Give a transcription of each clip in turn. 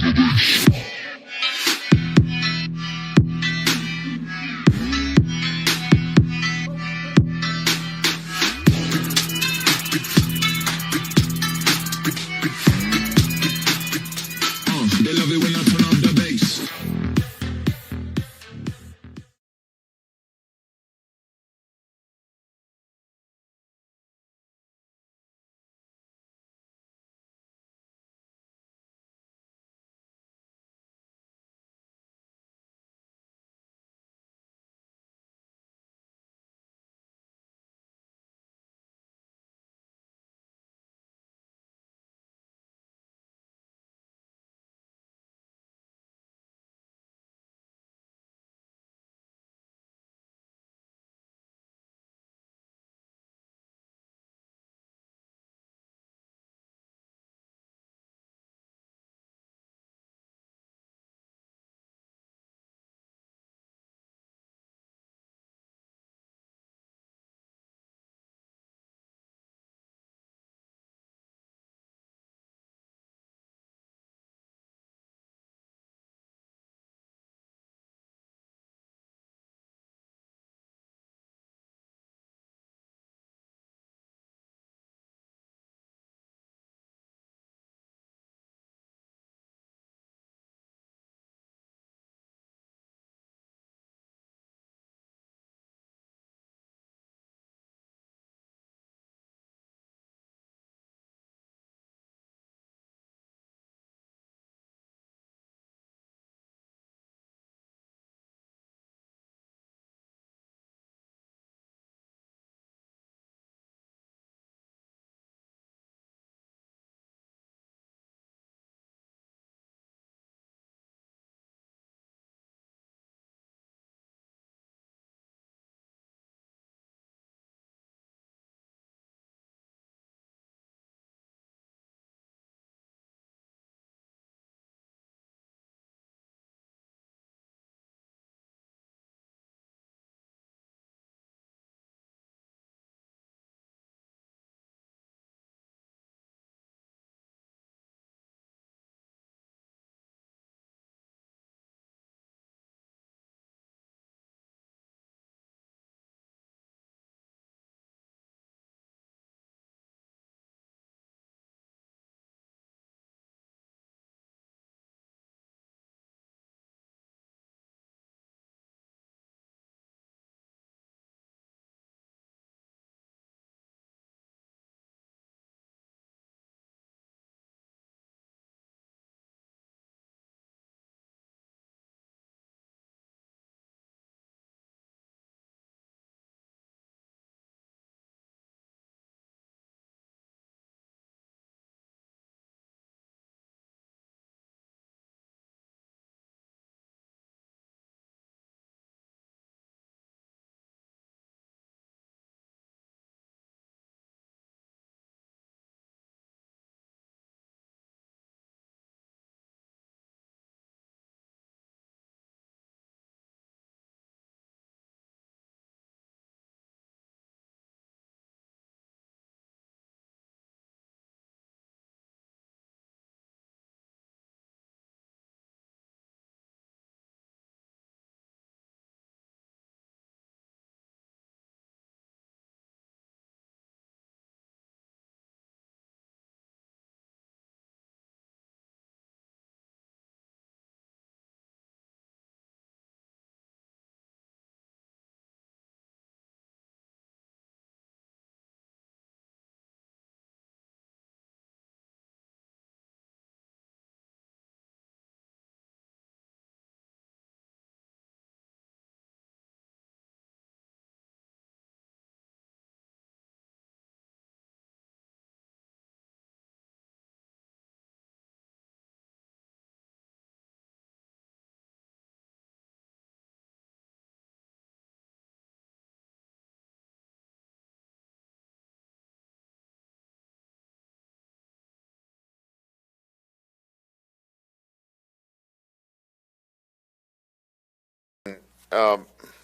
They love it when I turn up the bass.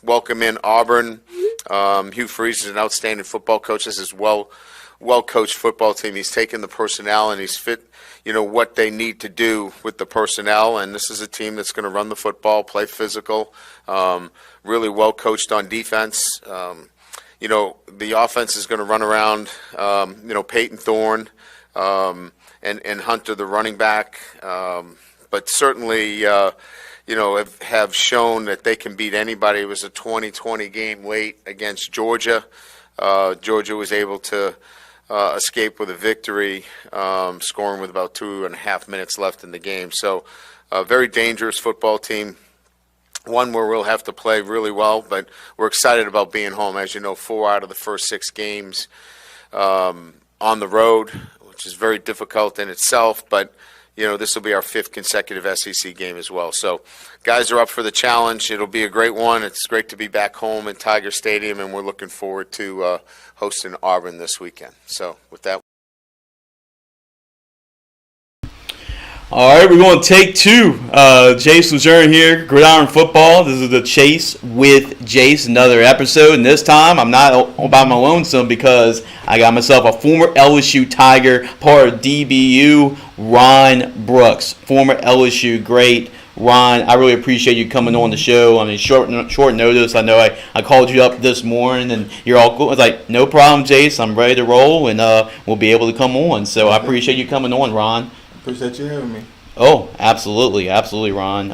Welcome in Auburn. Hugh Freeze is an outstanding football coach. This is well well-coached football team. He's taken the personnel and he's fit, what they need to do with the personnel. And this is a team that's going to run the football, play physical, really well-coached on defense. The offense is going to run around, Peyton Thorne and Hunter, the running back. But certainly, have shown that they can beat anybody. It was a 20-20 game late against Georgia. Georgia was able to escape with a victory, scoring with about 2.5 minutes left in the game. So a very dangerous football team, one where we'll have to play really well, but we're excited about being home. As you know, 4 out of the first 6 games on the road, which is very difficult in itself, but this will be our 5th consecutive SEC game as well. So guys are up for the challenge. It'll be a great one. It's great to be back home in Tiger Stadium, and we're looking forward to hosting Auburn this weekend. So with that. All right, we're going to take 2. Jace, LeJeune here, Gridiron Football. This is the Chase with Jace, another episode. And this time, I'm not all by my lonesome because I got myself a former LSU Tiger, part of DBU, Ron Brooks, former LSU great. Ron, I really appreciate you coming on the show. I mean, short notice. I know I called you up this morning, and you're all cool. I was like, no problem, Jace. I'm ready to roll, and we'll be able to come on. So I appreciate you coming on, Ron. Appreciate you having me. Oh, absolutely, Ron.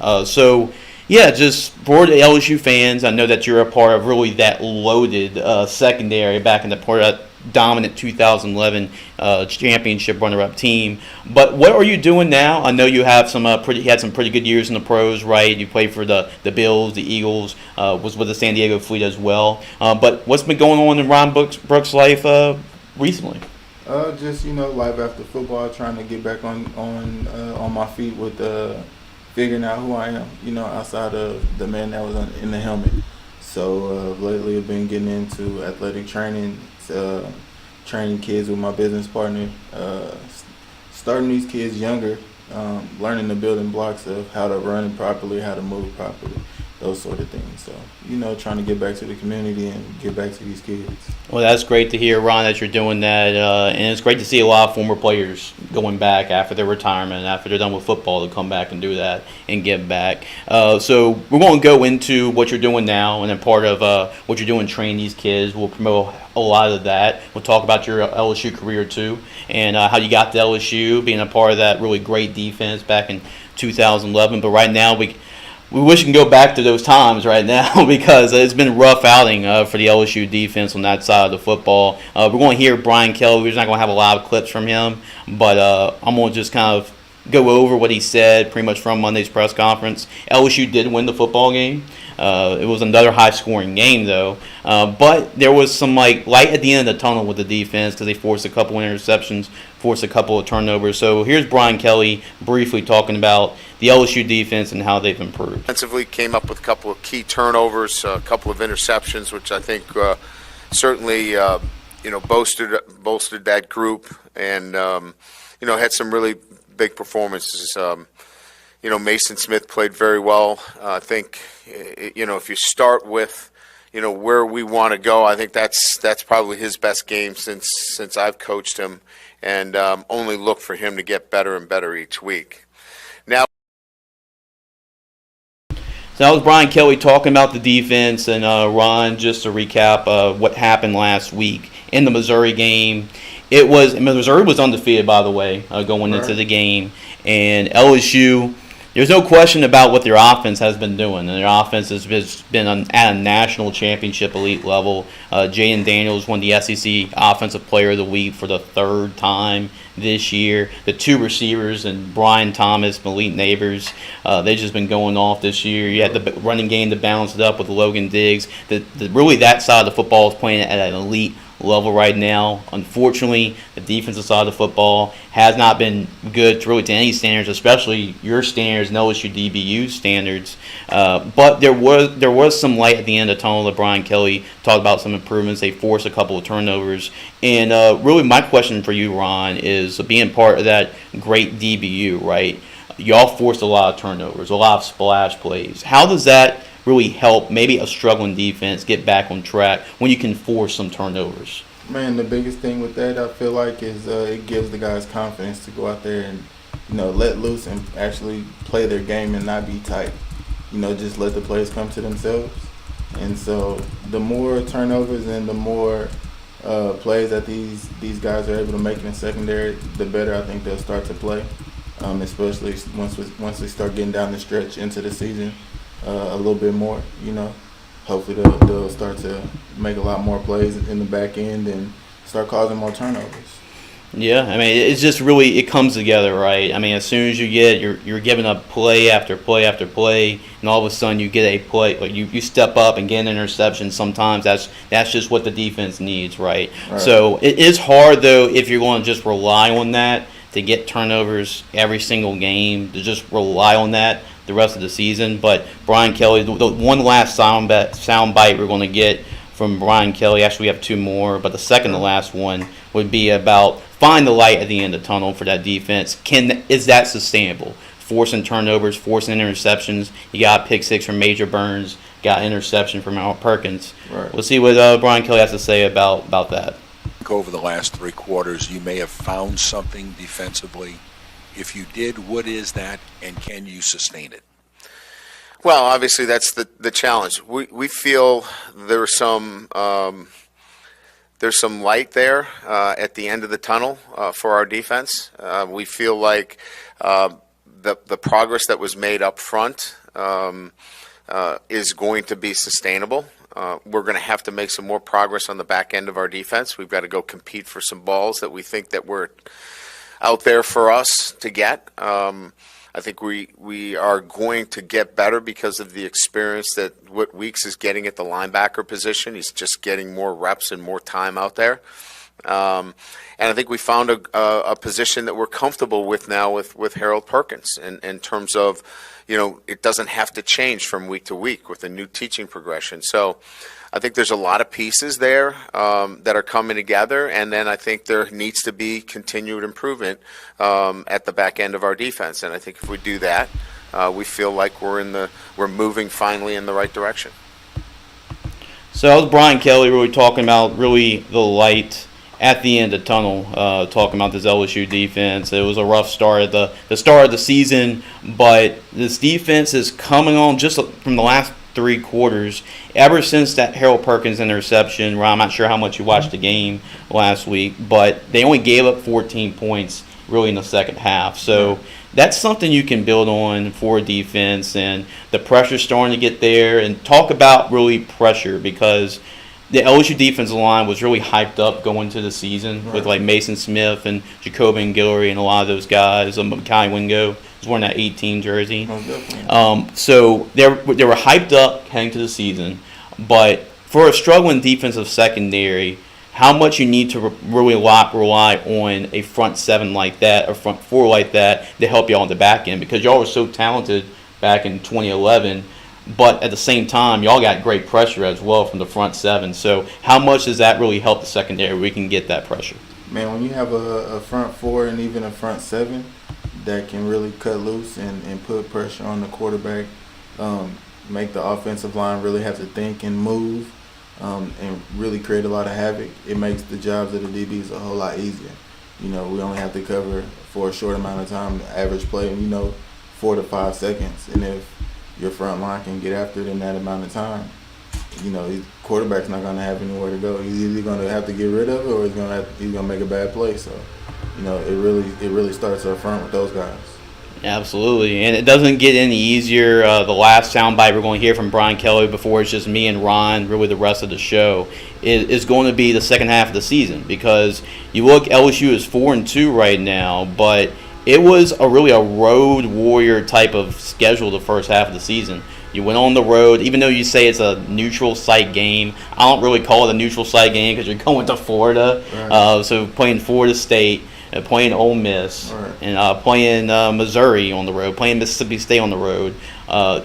Just for the LSU fans, I know that you're a part of really that loaded secondary back in the part of that dominant 2011 championship runner-up team. But what are you doing now? I know you have had some pretty good years in the pros, right? You played for the Bills, the Eagles, was with the San Diego Fleet as well. But what's been going on in Ron Brooks' life recently? Life after football, trying to get back on my feet with figuring out who I am, outside of the man that was in the helmet. So lately I've been getting into athletic training, training kids with my business partner, starting these kids younger, learning the building blocks of how to run properly, how to move properly, those sort of things. So, trying to get back to the community and get back to these kids. Well, that's great to hear, Ron, that you're doing that. And it's great to see a lot of former players going back after their retirement, after they're done with football, to come back and do that and give back. So we're going to go into what you're doing now, and then part of what you're doing, training these kids. We'll promote a lot of that. We'll talk about your LSU career, too, and how you got to LSU, being a part of that really great defense back in 2011. But right now, we wish we can go back to those times right now because it's been a rough outing for the LSU defense on that side of the football. We're going to hear Brian Kelly. We're just not going to have a lot of clips from him, but I'm going to just kind of go over what he said pretty much from Monday's press conference. LSU did win the football game. It was another high-scoring game, though. But there was some light at the end of the tunnel with the defense because they forced a couple interceptions, forced a couple of turnovers. So here's Brian Kelly briefly talking about the LSU defense and how they've improved. Defensively came up with a couple of key turnovers, a couple of interceptions, which I think certainly bolstered that group, and had some really big performances. Mason Smith played very well. I think if you start with where we want to go, I think that's probably his best game since I've coached him, and only look for him to get better and better each week. Now. So that was Brian Kelly talking about the defense, and Ron, just to recap what happened last week in the Missouri game. Missouri was undefeated, by the way, going into the game, and LSU. There's no question about what their offense has been doing, and their offense has been at a national championship elite level. Jaden Daniels won the SEC Offensive Player of the Week for the 3rd time this year. The 2 receivers, and Brian Thomas, Malik Neighbors, they've just been going off this year. You had the running game to balance it up with Logan Diggs. Really, that side of the football is playing at an elite level right now. Unfortunately, the defensive side of the football has not been good to any standards, especially your standards and LSU DBU standards. But there was some light at the end of the tunnel that Brian Kelly talked about some improvements. They forced a couple of turnovers. And really my question for you, Ron, is being part of that great DBU, right? Y'all forced a lot of turnovers, a lot of splash plays. How does that really help maybe a struggling defense get back on track when you can force some turnovers? Man, the biggest thing with that, I feel like, is it gives the guys confidence to go out there and, let loose and actually play their game and not be tight. Just let the plays come to themselves. And so the more turnovers and the more plays that these guys are able to make in the secondary, the better I think they'll start to play, especially once we start getting down the stretch into the season a little bit more, Hopefully they'll start to make a lot more plays in the back end and start causing more turnovers. Yeah, I mean, it's just really, it comes together, right? I mean, as soon as you're giving up play after play after play, and all of a sudden you get a play, like you step up and get an interception. Sometimes that's just what the defense needs, right? So it is hard, though, if you're going to just rely on that to get turnovers every single game, to just rely on that the rest of the season. But Brian Kelly, the one last sound bite we're going to get from Brian Kelly, actually we have two more, but the second to last one would be about find the light at the end of the tunnel for that defense. Is that sustainable? Forcing turnovers, forcing interceptions. You got a pick six from Major Burns, got interception from Al Perkins. Right. We'll see what Brian Kelly has to say about that. Over the last three quarters, you may have found something defensively. If you did, what is that, and can you sustain it? Well, obviously that's the challenge. We feel there's some light there at the end of the tunnel for our defense. We feel like the progress that was made up front is going to be sustainable. We're going to have to make some more progress on the back end of our defense. We've got to go compete for some balls that we think that were out there for us to get. I think we are going to get better because of the experience that what Weeks is getting at the linebacker position. He's just getting more reps and more time out there. And I think we found a position that we're comfortable with now with Harold Perkins in terms of, it doesn't have to change from week to week with a new teaching progression. So I think there's a lot of pieces there that are coming together, and then I think there needs to be continued improvement at the back end of our defense. And I think if we do that, we feel like we're moving finally in the right direction. So that was Brian Kelly really talking about really the light at the end of the tunnel, talking about this LSU defense. It was a rough start at the start of the season, but this defense is coming on just from the last three quarters. Ever since that Harold Perkins interception, Ron, I'm not sure how much you watched the game last week, but they only gave up 14 points really in the second half. So that's something you can build on for defense, and the pressure's starting to get there. And talk about really pressure, because the LSU defensive line was really hyped up going into the season with like Mason Smith and Jacobian Guillory and a lot of those guys. Kai Wingo was wearing that 18 jersey. So they were hyped up heading to the season. But for a struggling defensive secondary, how much you need to really rely on a front seven like that or front four like that to help you on the back end, because y'all were so talented back in 2011. But at the same time, y'all got great pressure as well from the front seven. So how much does that really help the secondary where we can get that pressure? Man, when you have a front four and even a front seven that can really cut loose and put pressure on the quarterback, make the offensive line really have to think and move, and really create a lot of havoc, it makes the jobs of the DBs a whole lot easier. We only have to cover for a short amount of time, the average play, 4 to 5 seconds. And if your front line can get after it in that amount of time, his quarterback's not going to have anywhere to go. He's either going to have to get rid of it, or he's going to make a bad play. So, it really starts up front with those guys. Absolutely, and it doesn't get any easier. The last soundbite we're going to hear from Brian Kelly before it's just me and Ron, really the rest of the show, is going to be the second half of the season, because you look, LSU is 4-2 right now, but it was really a road warrior type of schedule the first half of the season. You went on the road, even though you say it's a neutral site game. I don't really call it a neutral site game because you're going to Florida. Right. So playing Florida State, playing Ole Miss, right, and playing Missouri on the road, playing Mississippi State on the road.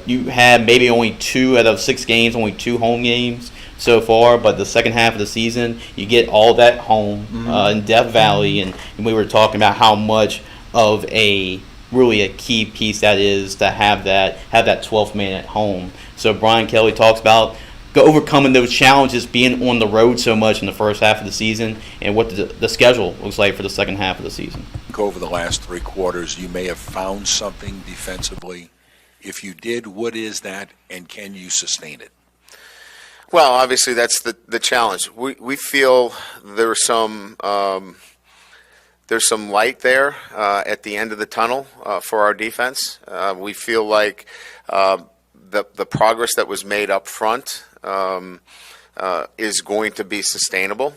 You had maybe only 2 out of 6 games, only 2 home games so far, but the second half of the season, you get all that home in Death Valley, and we were talking about how much of a key piece that is to have that 12th man at home. So Brian Kelly talks about overcoming those challenges, being on the road so much in the first half of the season, and what the schedule looks like for the second half of the season. Over the last 3 quarters, you may have found something defensively. If you did, what is that, and can you sustain it? Well, obviously that's the challenge. We feel there's some light there at the end of the tunnel for our defense. We feel like the progress that was made up front is going to be sustainable.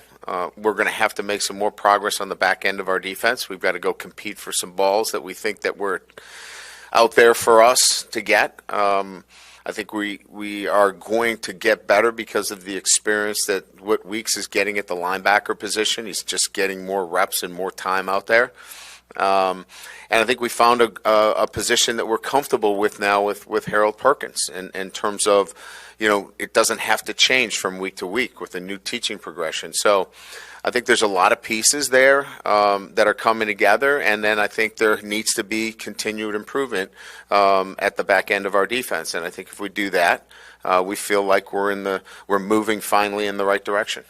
We're going to have to make some more progress on the back end of our defense. We've got to go compete for some balls that we think that were out there for us to get. I think we are going to get better because of the experience that what Weeks is getting at the linebacker position. He's just getting more reps and more time out there. And I think we found a position that we're comfortable with now with Harold Perkins in terms of, it doesn't have to change from week to week with a new teaching progression. So I think there's a lot of pieces there that are coming together, and then I think there needs to be continued improvement at the back end of our defense. And I think if we do that, we feel like we're moving finally in the right direction.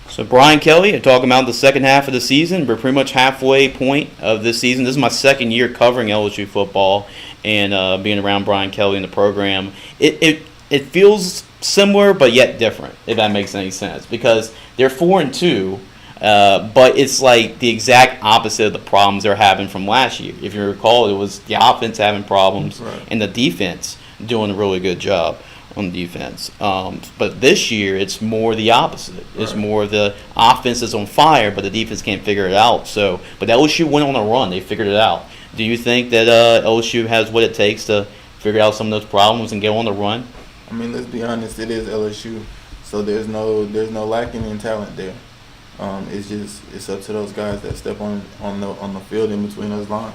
So Brian Kelly, you're talking about the second half of the season. We're pretty much halfway point of this season. This is my second year covering LSU football and being around Brian Kelly in the program. It feels similar but yet different, if that makes any sense, because they're 4-2, but it's like the exact opposite of the problems they're having from last year. If you recall, it was the offense having problems and the defense doing a really good job on defense. But this year, it's more the opposite. It's more the offense is on fire, but the defense can't figure it out. But LSU went on a run. They figured it out. Do you think that LSU has what it takes to figure out some of those problems and get on the run? I mean, let's be honest. It is LSU, so there's no lacking in talent there. It's up to those guys that step on the field in between those lines.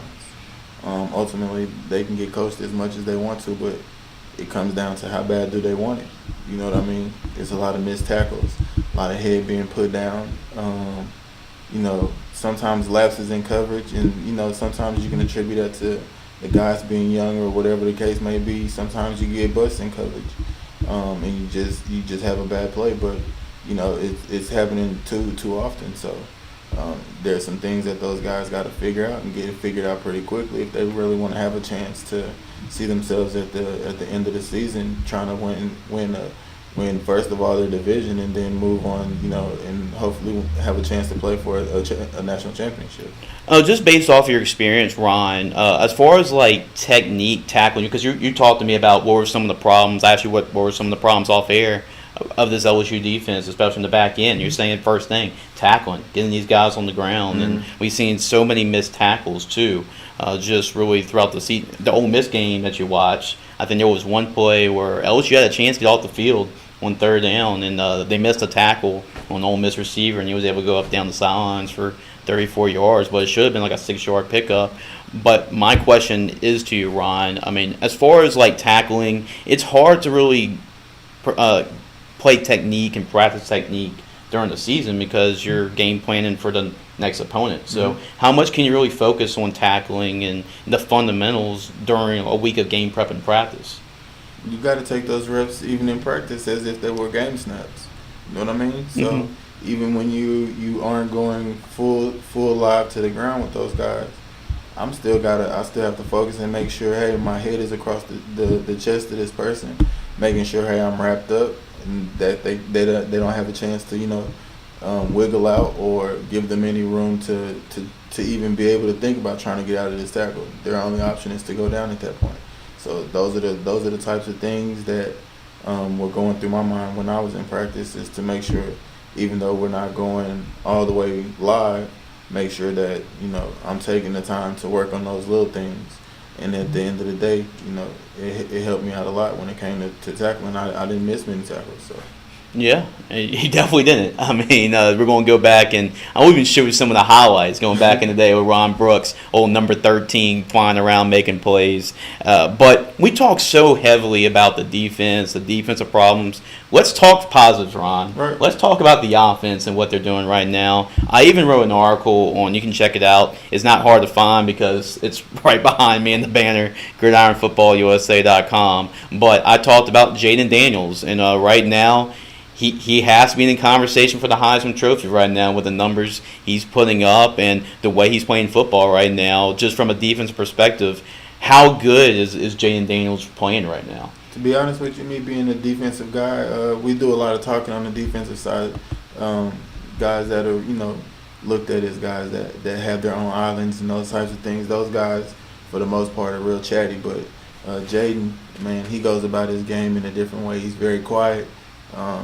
Ultimately, they can get coached as much as they want to, but it comes down to how bad do they want it. You know what I mean? There's a lot of missed tackles, a lot of head being put down. Sometimes lapses in coverage, and sometimes you can attribute that to the guys being young or whatever the case may be. Sometimes you get busts in coverage, and you just have a bad play. But it's happening too often. So there's some things that those guys got to figure out and get it figured out pretty quickly if they really want to have a chance to see themselves at the end of the season trying to win first of all their division and then move on, and hopefully have a chance to play for a national championship. Just based off your experience, Ron, as far as like technique tackling, because you talked to me about what were some of the problems. Actually, what were some of the problems off air of this LSU defense, especially in the back end. You're saying first thing, tackling, getting these guys on the ground, and we've seen so many missed tackles too. Just really throughout the season, the Ole Miss game that you watched, I think there was one play where LSU had a chance to get off the field on third down, and they missed a tackle on an Ole Miss receiver, and he was able to go up down the sidelines for 34 yards, but it should have been like a 6-yard pickup. But my question is to you, Ron. I mean, as far as like tackling, it's hard to really play technique and practice technique during the season because you're game planning for the next opponent. So how much can you really focus on tackling and the fundamentals during a week of game prep and practice? You got to take those reps even in practice as if they were game snaps. You know what I mean? So even when you aren't going full live to the ground with those guys, I still have to focus and make sure, hey, my head is across the chest of this person, making sure, hey, I'm wrapped up and that they don't have a chance to wiggle out or give them any room to even be able to think about trying to get out of this tackle. Their only option is to go down at that point. So those are the types of things that were going through my mind when I was in practice, is to make sure, even though we're not going all the way live, make sure that I'm taking the time to work on those little things. And at the end of the day, it helped me out a lot when it came to tackling. I didn't miss many tackles. So Yeah, he definitely didn't. I mean, we're going to go back and I'll even show you some of the highlights going back in the day with Ron Brooks, old number 13, flying around making plays. But we talk so heavily about the defensive problems. Let's talk positives, Ron. Right. Let's talk about the offense and what they're doing right now. I even wrote an article on, you can check it out. It's not hard to find because it's right behind me in the banner, GridironFootballUSA.com. But I talked about Jaden Daniels, and right now, He has to be in conversation for the Heisman Trophy right now with the numbers he's putting up and the way he's playing football right now. Just from a defense perspective, how good is Jaden Daniels playing right now? To be honest with you, me being a defensive guy, we do a lot of talking on the defensive side. Guys that are, looked at as guys that have their own islands and those types of things. Those guys, for the most part, are real chatty. But Jaden, man, he goes about his game in a different way. He's very quiet.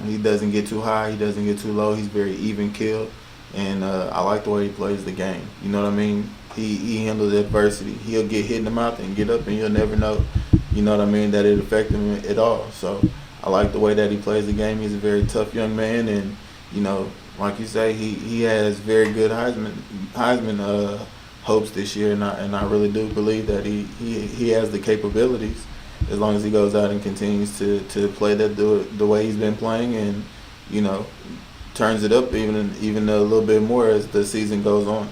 He doesn't get too high. He doesn't get too low. He's very even keeled, and I like the way he plays the game. You know what I mean? He handles adversity. He'll get hit in the mouth and get up, and you'll never know. You know what I mean? That it affected him at all. So I like the way that he plays the game. He's a very tough young man, and like you say, he has very good Heisman hopes this year, and I really do believe that he has the capabilities. As long as he goes out and continues to play the way he's been playing, and turns it up even a little bit more as the season goes on.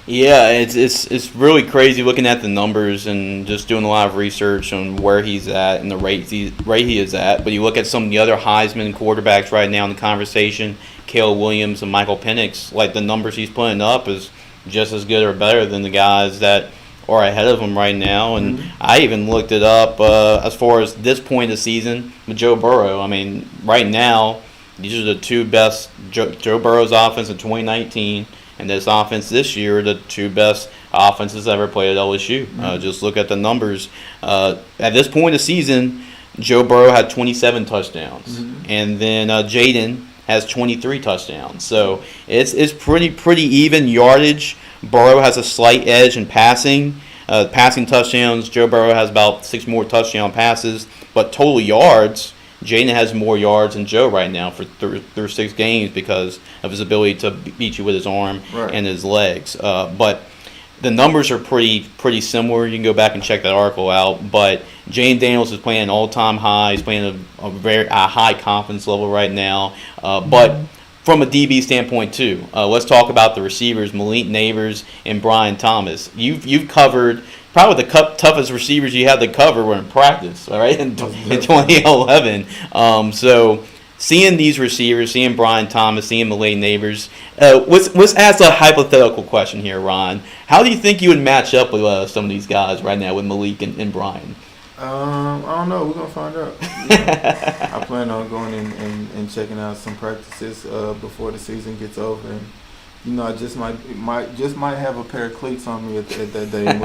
Yeah, it's really crazy looking at the numbers and just doing a lot of research on where he's at and the rate he is at. But you look at some of the other Heisman quarterbacks right now in the conversation, Caleb Williams and Michael Penix, like the numbers he's putting up is just as good or better than the guys that are ahead of him right now. And I even looked it up as far as this point of the season with Joe Burrow. I mean, right now, these are the two best. Joe Burrow's offense in 2019 and this offense this year are the two best offenses ever played at LSU. Just look at the numbers. At this point of the season, Joe Burrow had 27 touchdowns. And then Jaden has 23 touchdowns. So it's pretty even yardage. Burrow has a slight edge in passing. Passing touchdowns, Joe Burrow has about 6 more touchdown passes. But total yards, Jaden has more yards than Joe right now for through 6 games because of his ability to beat you with his arm and his legs. But the numbers are pretty similar. You can go back and check that article out. But Jaden Daniels is playing an all-time high. He's playing a very high confidence level right now. But from a DB standpoint too, let's talk about the receivers, Malik Neighbors and Brian Thomas. You've covered probably the toughest receivers you had to cover were in practice, all right, in 2011. So seeing these receivers, seeing Brian Thomas, seeing Malik Neighbors, let's ask a hypothetical question here, Ron. How do you think you would match up with some of these guys right now with Malik and Brian? I don't know. We're gonna find out. I plan on going and checking out some practices before the season gets over, and I just might have a pair of cleats on me at that day, and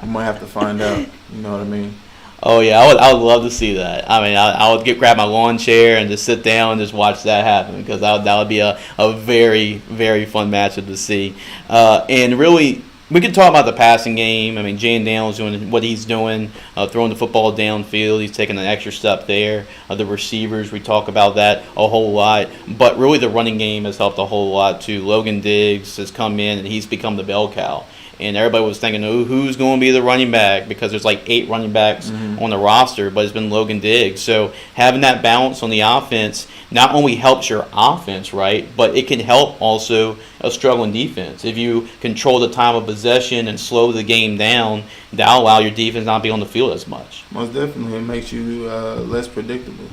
we might have to find out. You know what I mean? Oh yeah, I would love to see that. I mean, I would grab my lawn chair and just sit down and just watch that happen because that would be a very, very fun matchup to see. And really, we could talk about the passing game. I mean, Jaden Daniels doing what he's doing, throwing the football downfield. He's taking an extra step there. The receivers, we talk about that a whole lot. But really, the running game has helped a whole lot too. Logan Diggs has come in and he's become the bell cow. And everybody was thinking, who's going to be the running back? Because there's like 8 running backs on the roster, but it's been Logan Diggs. So having that balance on the offense not only helps your offense, right, but it can help also a struggling defense. If you control the time of possession and slow the game down, that'll allow your defense not to be on the field as much. Most definitely. It makes you less predictable.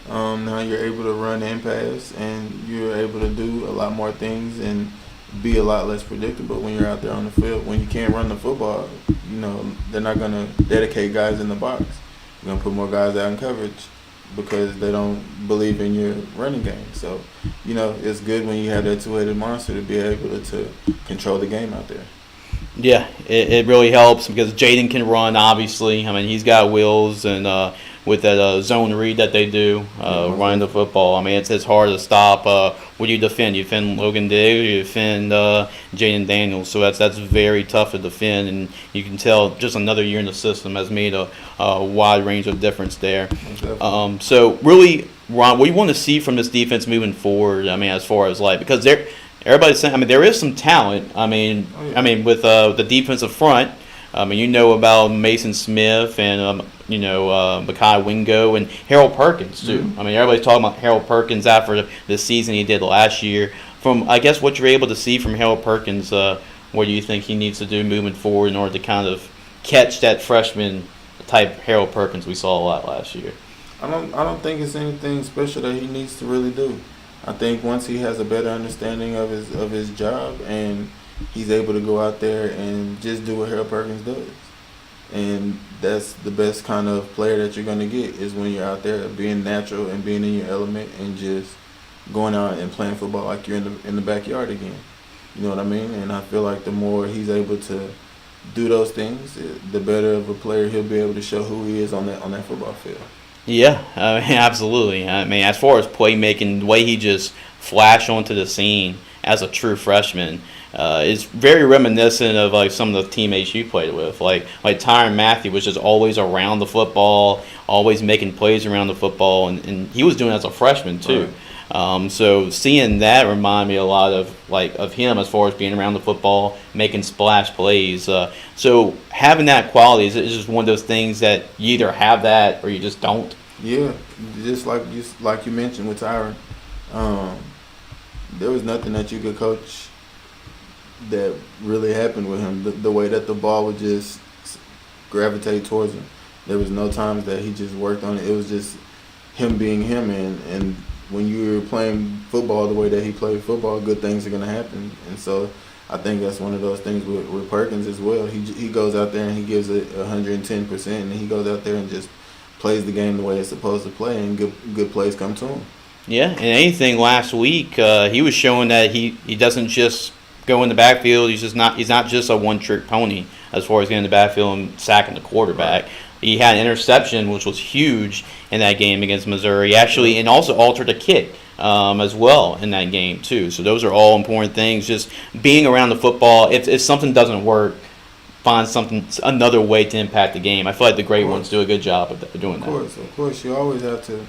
Now you're able to run and pass, and you're able to do a lot more things and be a lot less predictable when you're out there on the field. When you can't run the football, they're not going to dedicate guys in the box. You're going to put more guys out in coverage because they don't believe in your running game. So, it's good when you have that two-headed monster to be able to control the game out there. Yeah, it really helps because Jaden can run, obviously. I mean, he's got wheels, and with that zone read that they do, running the football. I mean, it's hard to stop. What do you defend? You defend Logan Diggs, or you defend Jaden Daniels. So that's very tough to defend, and you can tell just another year in the system has made a wide range of difference there. So really, Ron, what do you want to see from this defense moving forward? I mean, as far as because everybody's saying, I mean, there is some talent. I mean, with the defensive front. I mean, you know about Mason Smith and, Mekhi Wingo and Harold Perkins, too. Mm-hmm. I mean, everybody's talking about Harold Perkins after the season he did last year. From, I guess, what you're able to see from Harold Perkins, what do you think he needs to do moving forward in order to kind of catch that freshman-type Harold Perkins we saw a lot last year? I don't think it's anything special that he needs to really do. I think once he has a better understanding of his job and he's able to go out there and just do what Harold Perkins does. And that's the best kind of player that you're going to get is when you're out there being natural and being in your element and just going out and playing football like you're in the backyard again. You know what I mean? And I feel like the more he's able to do those things, the better of a player he'll be able to show who he is on that football field. Yeah, absolutely. I mean, as far as playmaking, the way he just flashed onto the scene as a true freshman, is very reminiscent of some of the teammates you played with. Like Tyrann Mathieu was just always around the football, always making plays around the football, and he was doing it as a freshman too. Right. So seeing that remind me a lot of him as far as being around the football, making splash plays. So having that quality is just one of those things that you either have that or you just don't. Yeah, just like you mentioned with Tyrann, there was nothing that you could coach that really happened with him. The way that the ball would just gravitate towards him. There was no times that he just worked on it. It was just him being him. And when you're playing football the way that he played football, good things are going to happen. And so I think that's one of those things with Perkins as well. He goes out there and he gives it 110%, and he goes out there and just plays the game the way it's supposed to play, and good plays come to him. Yeah, and anything last week, he was showing that he doesn't just go in the backfield. He's not just a one-trick pony as far as getting in the backfield and sacking the quarterback. He had an interception, which was huge in that game against Missouri, actually, and also altered a kick as well in that game too. So those are all important things. Just being around the football. If something doesn't work, find another way to impact the game. I feel like the great ones do a good job of doing that. Of course, you always have to,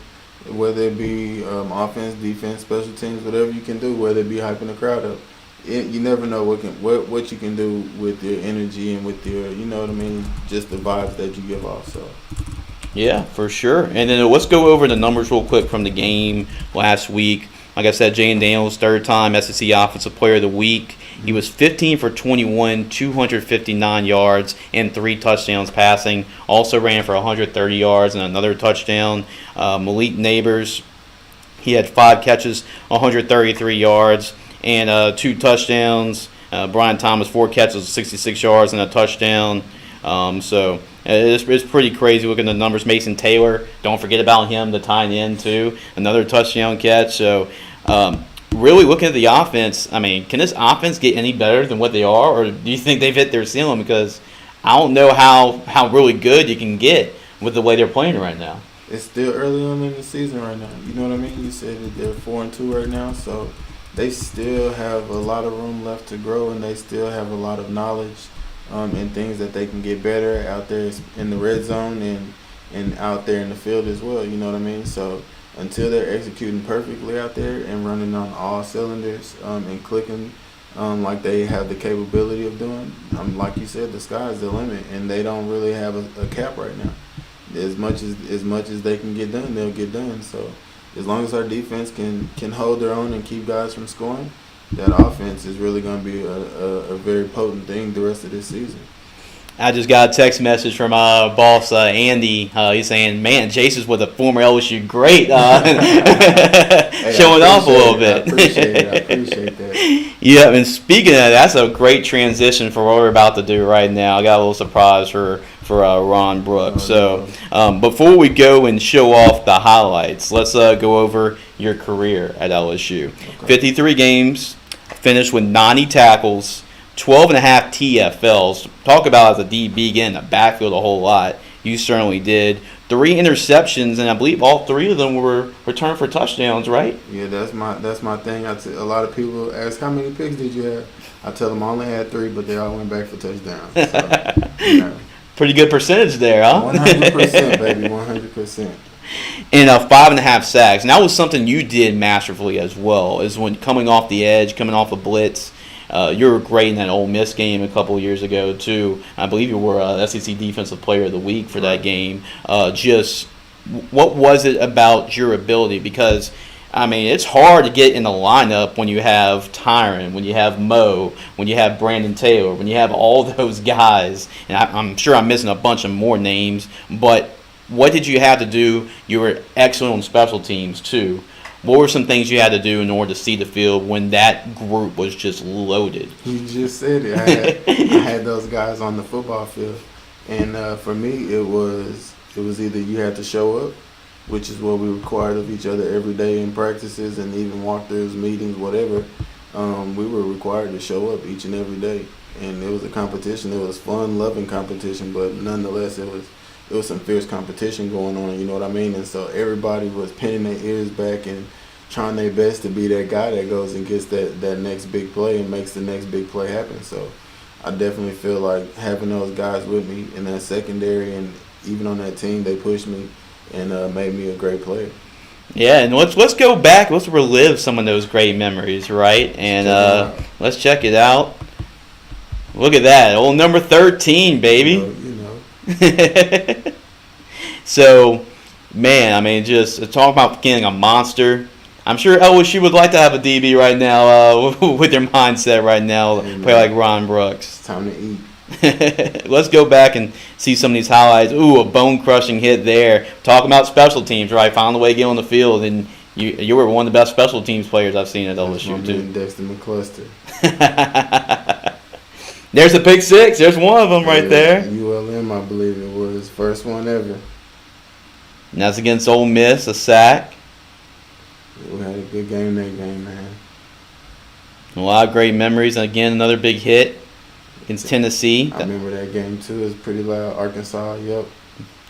whether it be offense, defense, special teams, whatever you can do, whether it be hyping the crowd up. You never know what you can do with your energy and with your, you know what I mean, just the vibes that you give off. So. Yeah, for sure. And then let's go over the numbers real quick from the game last week. Like I said, Jaden Daniels, third time SEC Offensive Player of the Week. He was 15 for 21, 259 yards, and 3 touchdowns passing. Also ran for 130 yards and another touchdown. Malik Neighbors, he had 5 catches, 133 yards, and 2 touchdowns. Brian Thomas, 4 catches, 66 yards, and a touchdown. So it's pretty crazy looking at the numbers. Mason Taylor, don't forget about him, the tight end too. Another touchdown catch. So really looking at the offense, I mean, can this offense get any better than what they are? Or do you think they've hit their ceiling? Because I don't know how really good you can get with the way they're playing right now. It's still early on in the season right now. You know what I mean? You said that they're 4-2 right now, so they still have a lot of room left to grow, and they still have a lot of knowledge and things that they can get better out there in the red zone and out there in the field as well. You know what I mean? So until they're executing perfectly out there and running on all cylinders and clicking like they have the capability of doing, like you said, the sky's the limit, and they don't really have a cap right now. As much as they can get done, they'll get done. So as long as our defense can hold their own and keep guys from scoring, that offense is really going to be a very potent thing the rest of this season. I just got a text message from boss Andy. He's saying, "Man, Jace is with a former LSU great, showing off a little bit." I appreciate that. Yeah, and speaking of that, that's a great transition for what we're about to do right now. I got a little surprise for Ron Brooks. So before we go and show off the highlights, let's go over your career at LSU. Okay. 53 games, finished with 90 tackles, 12.5 TFLs. Talk about as a DB getting the backfield a whole lot. You certainly did. 3 interceptions, and I believe all 3 of them were returned for touchdowns, right? Yeah, that's my thing. A lot of people ask, how many picks did you have? I tell them I only had 3, but they all went back for touchdowns. So, you know, Pretty good percentage there, huh? 100%, baby, 100%. And 5.5 sacks. And that was something you did masterfully as well, is when coming off the edge, coming off a blitz. You were great in that Ole Miss game a couple of years ago, too. I believe you were SEC Defensive Player of the Week for that game. Just what was it about your ability? Because, I mean, it's hard to get in the lineup when you have Tyron, when you have Mo, when you have Brandon Taylor, when you have all those guys. And I'm sure I'm missing a bunch of more names, but what did you have to do? You were excellent on special teams, too. What were some things you had to do in order to see the field when that group was just loaded? You just said it. I had those guys on the football field, and for me, it was either you had to show up, which is what we required of each other every day in practices and even walkthroughs, meetings, whatever. We were required to show up each and every day, and it was a competition. It was fun, loving competition, but nonetheless, it was some fierce competition going on, you know what I mean? And so everybody was pinning their ears back and trying their best to be that guy that goes and gets that next big play and makes the next big play happen. So I definitely feel like having those guys with me in that secondary and even on that team, they pushed me and made me a great player. Yeah, and let's go back. Let's relive some of those great memories, right? And let's check it out. Look at that. Old number 13, baby. You know. So, man, I mean, just talk about getting a monster. I'm sure LSU would like to have a DB right now with their mindset right now, play like Ron Brooks. It's time to eat. Let's go back and see some of these highlights. Ooh, a bone-crushing hit there. Talking about special teams, right? Found a way to get on the field, and you were one of the best special teams players I've seen at LSU, too. Dexter McCluster. There's a pick six. There's one of them right there. ULM, I believe it was. First one ever. And that's against Ole Miss, a sack. We had a good game that game, man. A lot of great memories. And again, another big hit against Tennessee. I remember that game, too. It was pretty loud. Arkansas, yep.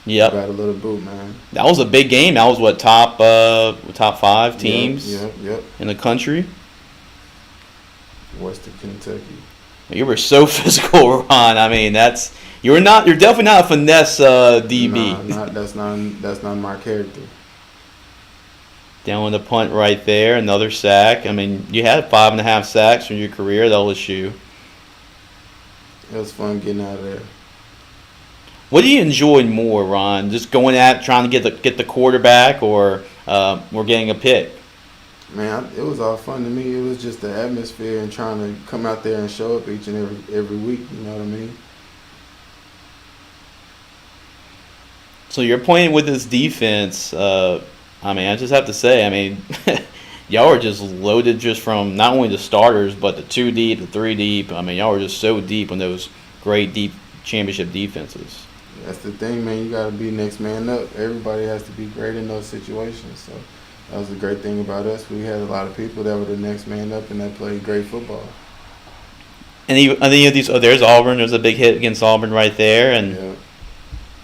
Got a little boot, man. That was a big game. That was what, top 5 teams Yep. in the country? Western Kentucky. You were so physical, Ron. I mean, you're definitely not a finesse DB. Nah, that's not my character. Down with the punt right there, another sack. I mean, you had 5.5 sacks in your career at LSU. It was fun getting out of there. What do you enjoy more, Ron? Just going at trying to get the quarterback, or getting a pick? Man, it was all fun to me. It was just the atmosphere and trying to come out there and show up each and every week. You know what I mean? So you're playing with this defense. I mean, I just have to say, I mean, y'all are just loaded just from not only the starters, but the 2 deep, the 3 deep. I mean, y'all are just so deep in those great deep championship defenses. That's the thing, man. You got to be next man up. Everybody has to be great in those situations. So that was the great thing about us. We had a lot of people that were the next man up and that played great football. And any of these, there's Auburn. There's a big hit against Auburn right there, and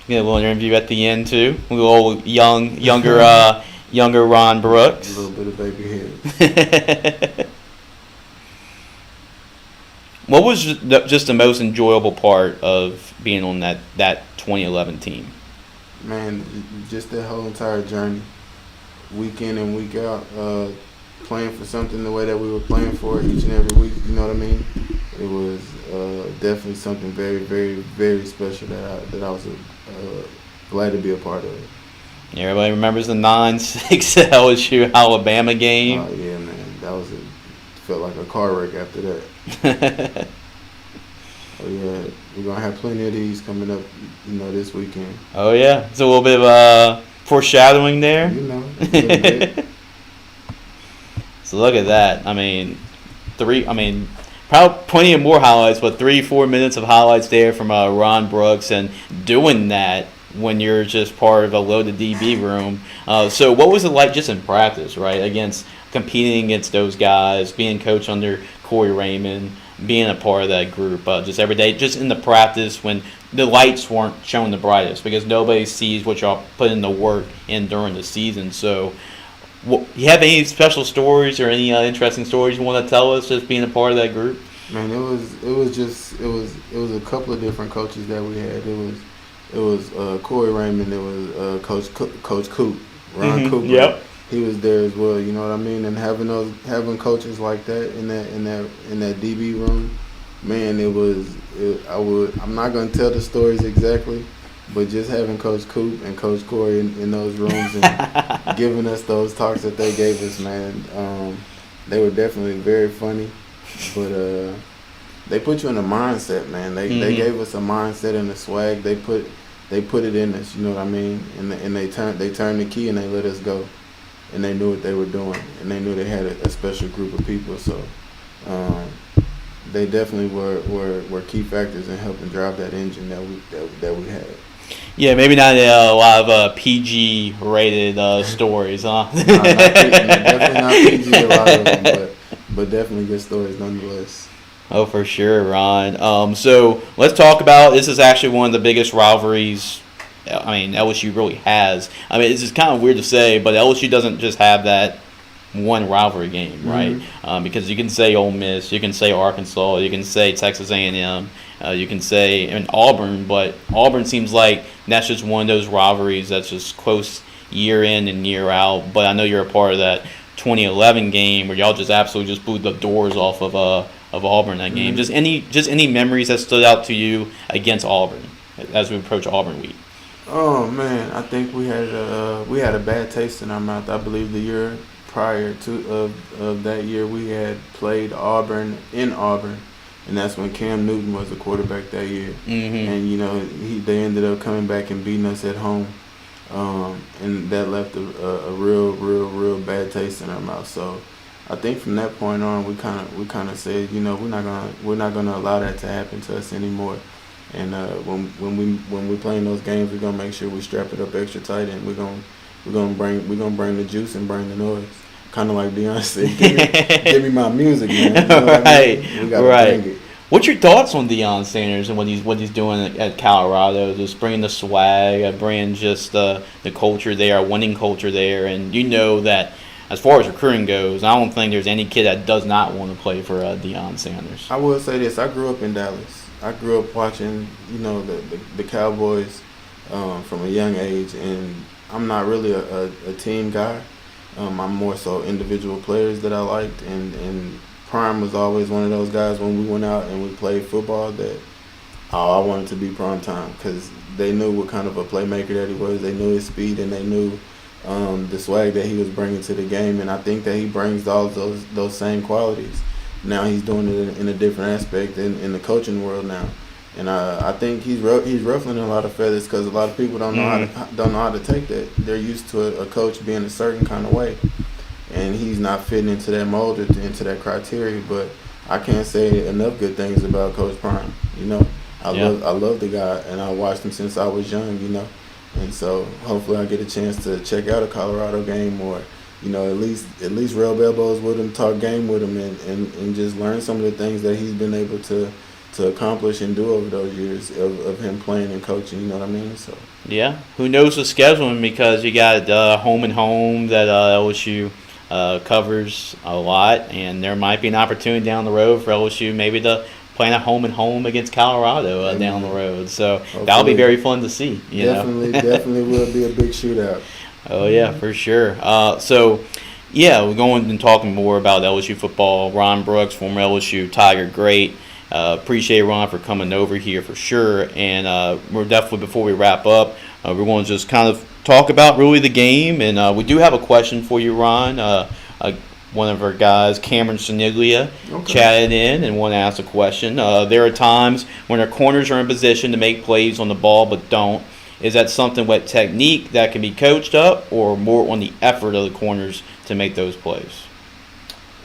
get a little interview at the end too. A little younger Ron Brooks. A little bit of baby hair. What was just the most enjoyable part of being on that 2011 team? Man, just that whole entire journey, week in and week out, playing for something the way that we were playing for it each and every week. You know what I mean? It was definitely something very, very, very special that I was glad to be a part of. Everybody remembers the 9-6 LSU Alabama game. Oh yeah, man, felt like a car wreck after that. Oh yeah, we're gonna have plenty of these coming up, this weekend. Oh yeah, it's a little bit of foreshadowing there. A little bit. So look at that. I mean, probably plenty of more highlights, but 3-4 minutes of highlights there from Ron Brooks, and doing that when you're just part of a loaded DB room. So what was it like just in practice, right, against competing against those guys, being coached under Corey Raymond, being a part of that group just every day, just in the practice when the lights weren't showing the brightest, because nobody sees what y'all put in the work in during the season. So, you have any special stories or any interesting stories you want to tell us, just being a part of that group? Man, it was a couple of different coaches that we had. It was Corey Raymond. It was Coach Coop, Ron Cooper. Yep. He was there as well. You know what I mean? And having coaches like that in that DB room, man, I'm not gonna tell the stories exactly, but just having Coach Coop and Coach Corey in those rooms and giving us those talks that they gave us, man, they were definitely very funny. But they put you in a mindset, man. They gave us a mindset and a swag. They put it in us, you know what I mean? And they turned the key and they let us go. And they knew what they were doing, and they knew they had a special group of people. So they definitely were key factors in helping drive that engine that we had. Yeah, maybe not a lot of PG rated stories, huh? No, definitely not PG, a lot of them, but definitely good stories nonetheless. Oh, for sure, Ron. So let's talk about, this is actually one of the biggest rivalries, LSU really has. This is kind of weird to say, but LSU doesn't just have that one rivalry game, right? Mm-hmm. Because you can say Ole Miss, you can say Arkansas, you can say Texas A&M, you can say Auburn, but Auburn seems like that's just one of those rivalries that's just close year in and year out. But I know you're a part of that 2011 game where y'all just absolutely just blew the doors off of Auburn that game. Mm-hmm. Just any memories that stood out to you against Auburn as we approach Auburn week? Oh man, I think we had a bad taste in our mouth. I believe the year prior to of that year we had played Auburn in Auburn, and that's when Cam Newton was the quarterback that year. Mm-hmm. And they ended up coming back and beating us at home, and that left a real bad taste in our mouth. So I think from that point on, we kind of said, we're not gonna allow that to happen to us anymore. And when we playing those games, we're gonna make sure we strap it up extra tight, and we're gonna bring the juice and bring the noise. Kind of like Deion said, give me my music, man. You know what I mean? We gotta bring it. What's your thoughts on Deion Sanders and what he's doing at Colorado? Just bringing the swag, bringing just the culture there, a winning culture there, and that as far as recruiting goes, I don't think there's any kid that does not want to play for Deion Sanders. I will say this: I grew up in Dallas. I grew up watching, the Cowboys from a young age, and I'm not really a team guy. I'm more so individual players that I liked, and Prime was always one of those guys when we went out and we played football that I wanted to be Prime time, because they knew what kind of a playmaker that he was. They knew his speed, and they knew the swag that he was bringing to the game, and I think that he brings all of those same qualities. Now he's doing it in a different aspect in the coaching world now, and I think he's ruffling a lot of feathers, because a lot of people don't know how to take that. They're used to a coach being a certain kind of way, and he's not fitting into that mold or into that criteria. But I can't say enough good things about Coach Prime. I love the guy, and I watched him since I was young. And so hopefully I get a chance to check out a Colorado game, or at least rub elbows with him, talk game with him, and just learn some of the things that he's been able to accomplish and do over those years of him playing and coaching. You know what I mean? So yeah, who knows the scheduling, because you got home and home that LSU covers a lot, and there might be an opportunity down the road for LSU maybe to play a home and home against Colorado down the road. So hopefully, that'll be very fun to see. Definitely will be a big shootout. Oh, yeah, for sure. We're going and talking more about LSU football. Ron Brooks, former LSU Tiger, great. Appreciate Ron for coming over here for sure. And we're definitely, before we wrap up, we're going to just kind of talk about really the game. And we do have a question for you, Ron. One of our guys, Cameron Siniglia, chatted in and wanted to ask a question. There are times when our corners are in position to make plays on the ball but don't. Is that something with technique that can be coached up, or more on the effort of the corners to make those plays?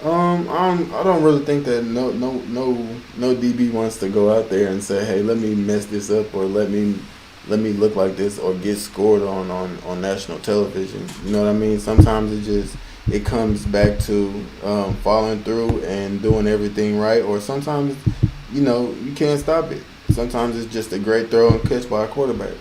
I don't really think that no DB wants to go out there and say, hey, let me mess this up, or let me look like this, or get scored on national television. You know what I mean? Sometimes it comes back to following through and doing everything right. Or sometimes, you can't stop it. Sometimes it's just a great throw and catch by a quarterback.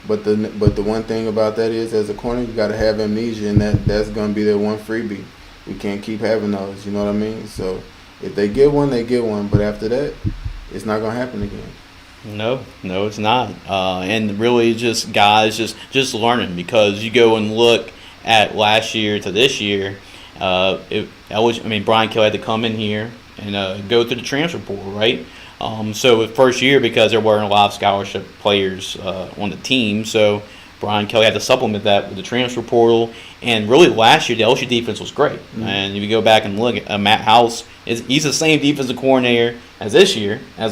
But the one thing about that is, as a corner, you got to have amnesia, and that's going to be their one freebie. We can't keep having those. You know what I mean? So if they get one, they get one. But after that, it's not going to happen again. No, it's not. And really, just guys just learning, because you go and look at last year to this year. Brian Kelly had to come in here and go through the transfer portal, right? So the first year, because there weren't a lot of scholarship players on the team, so Brian Kelly had to supplement that with the transfer portal. And really, last year the LSU defense was great. Mm-hmm. And if you go back and look at Matt House, he's the same defensive coordinator as